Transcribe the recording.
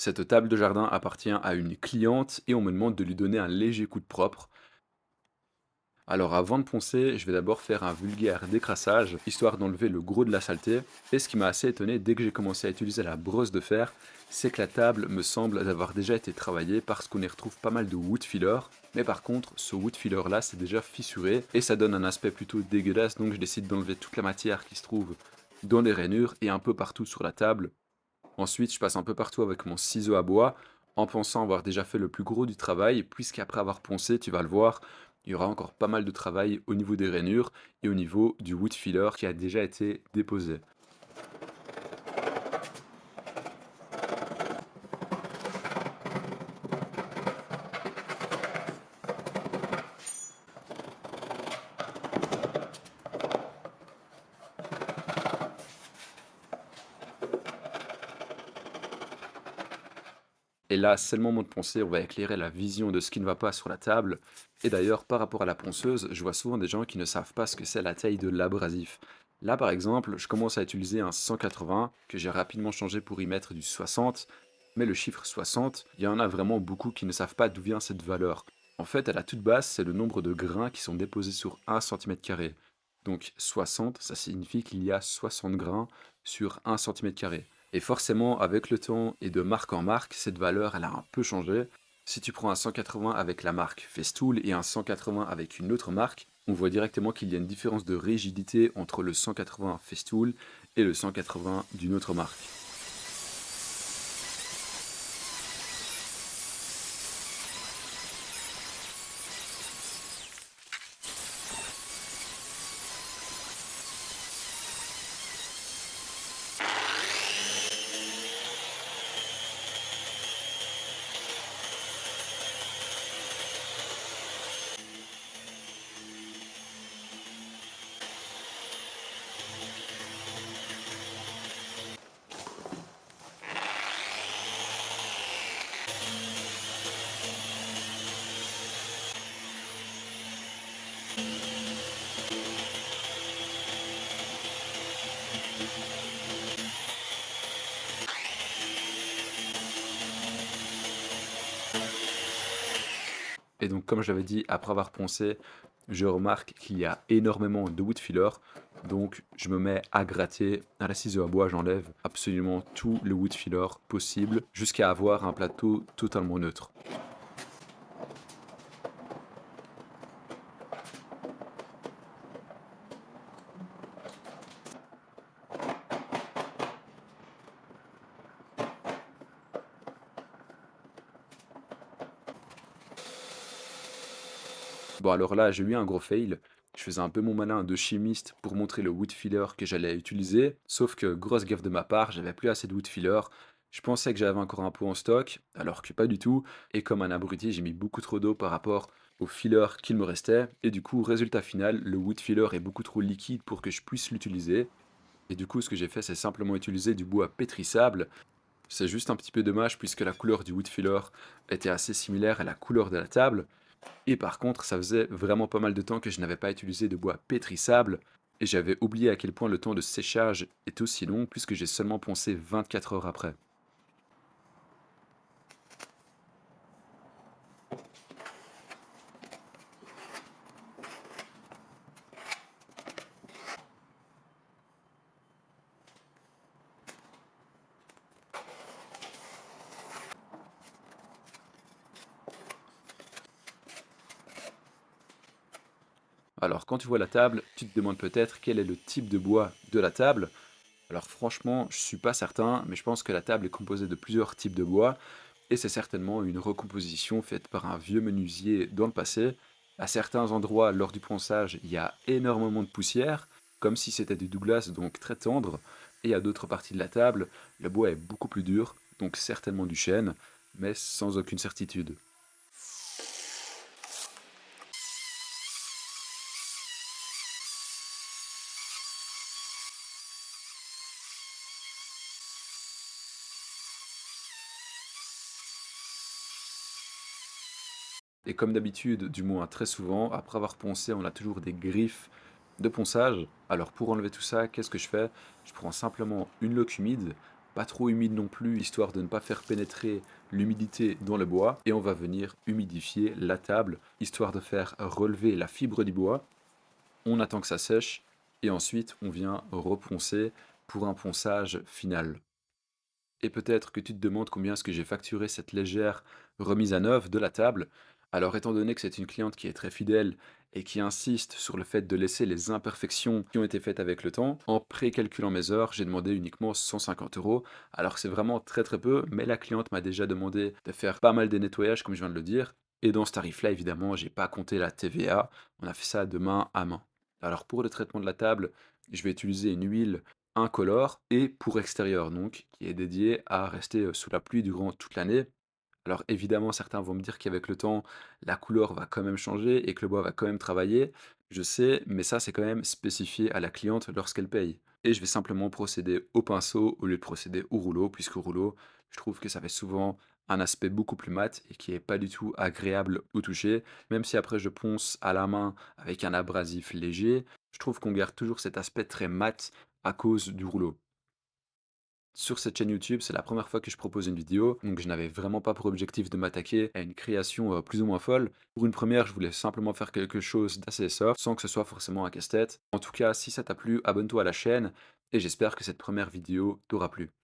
Cette table de jardin appartient à une cliente et on me demande de lui donner un léger coup de propre. Alors avant de poncer, je vais d'abord faire un vulgaire décrassage, histoire d'enlever le gros de la saleté. Et ce qui m'a assez étonné dès que j'ai commencé à utiliser la brosse de fer, c'est que la table me semble d'avoir déjà été travaillée parce qu'on y retrouve pas mal de wood filler. Mais par contre, ce wood filler là, c'est déjà fissuré et ça donne un aspect plutôt dégueulasse, donc je décide d'enlever toute la matière qui se trouve dans les rainures et un peu partout sur la table. Ensuite, je passe un peu partout avec mon ciseau à bois, en pensant avoir déjà fait le plus gros du travail, puisqu'après avoir poncé, tu vas le voir, il y aura encore pas mal de travail au niveau des rainures et au niveau du wood filler qui a déjà été déposé. Et là, c'est le moment de poncer, on va éclairer la vision de ce qui ne va pas sur la table. Et d'ailleurs, par rapport à la ponceuse, je vois souvent des gens qui ne savent pas ce que c'est la taille de l'abrasif. Là, par exemple, je commence à utiliser un 180 que j'ai rapidement changé pour y mettre du 60. Mais le chiffre 60, il y en a vraiment beaucoup qui ne savent pas d'où vient cette valeur. En fait, à la toute base, c'est le nombre de grains qui sont déposés sur 1 cm². Donc 60, ça signifie qu'il y a 60 grains sur 1 cm². Et forcément, avec le temps et de marque en marque, cette valeur, elle a un peu changé. Si tu prends un 180 avec la marque Festool et un 180 avec une autre marque, on voit directement qu'il y a une différence de rigidité entre le 180 Festool et le 180 d'une autre marque. Et donc, comme j'avais dit, après avoir poncé, je remarque qu'il y a énormément de wood filler. Donc, je me mets à gratter à la ciseau à bois, j'enlève absolument tout le wood filler possible jusqu'à avoir un plateau totalement neutre. Bon, alors là, j'ai eu un gros fail. Je faisais un peu mon malin de chimiste pour montrer le wood filler que j'allais utiliser, sauf que grosse gaffe de ma part, j'avais plus assez de wood filler. Je pensais que j'avais encore un pot en stock, alors que pas du tout. Et comme un abruti, j'ai mis beaucoup trop d'eau par rapport au filler qu'il me restait. Et du coup, résultat final, le wood filler est beaucoup trop liquide pour que je puisse l'utiliser. Et du coup, ce que j'ai fait, c'est simplement utiliser du bois pétrissable. C'est juste un petit peu dommage puisque la couleur du wood filler était assez similaire à la couleur de la table. Et par contre, ça faisait vraiment pas mal de temps que je n'avais pas utilisé de bois pétrissable, et j'avais oublié à quel point le temps de séchage est aussi long, puisque j'ai seulement poncé 24 heures après. Alors quand tu vois la table, tu te demandes peut-être quel est le type de bois de la table. Alors franchement, je suis pas certain, mais je pense que la table est composée de plusieurs types de bois, et c'est certainement une recomposition faite par un vieux menuisier dans le passé. À certains endroits, lors du ponçage, il y a énormément de poussière, comme si c'était du Douglas, donc très tendre, et à d'autres parties de la table, le bois est beaucoup plus dur, donc certainement du chêne, mais sans aucune certitude. Et comme d'habitude, du moins très souvent, après avoir poncé, on a toujours des griffes de ponçage. Alors pour enlever tout ça, qu'est-ce que je fais? Je prends simplement une loque humide pas trop humide non plus, histoire de ne pas faire pénétrer l'humidité dans le bois. Et on va venir humidifier la table, histoire de faire relever la fibre du bois. On attend que ça sèche et ensuite on vient reponcer pour un ponçage final. Et peut-être que tu te demandes combien est-ce que j'ai facturé cette légère remise à neuf de la table. Alors étant donné que c'est une cliente qui est très fidèle et qui insiste sur le fait de laisser les imperfections qui ont été faites avec le temps, en précalculant mes heures, j'ai demandé uniquement 150 euros. Alors c'est vraiment très très peu, mais la cliente m'a déjà demandé de faire pas mal de nettoyage comme je viens de le dire. Et dans ce tarif-là, évidemment, j'ai pas compté la TVA. On a fait ça de main à main. Alors pour le traitement de la table, je vais utiliser une huile incolore et pour extérieur donc, qui est dédié à rester, sous la pluie durant toute l'année. Alors évidemment, certains vont me dire qu'avec le temps, la couleur va quand même changer et que le bois va quand même travailler. Je sais, mais ça, c'est quand même spécifié à la cliente lorsqu'elle paye. Et je vais simplement procéder au pinceau au lieu de procéder au rouleau, puisqu'au rouleau, je trouve que ça fait souvent un aspect beaucoup plus mat et qui est pas du tout agréable au toucher. Même si après je ponce à la main avec un abrasif léger, je trouve qu'on garde toujours cet aspect très mat à cause du rouleau. Sur cette chaîne YouTube, c'est la première fois que je propose une vidéo, donc je n'avais vraiment pas pour objectif de m'attaquer à une création plus ou moins folle. Pour une première, je voulais simplement faire quelque chose d'assez soft, sans que ce soit forcément un casse-tête. En tout cas, si ça t'a plu, abonne-toi à la chaîne, et j'espère que cette première vidéo t'aura plu.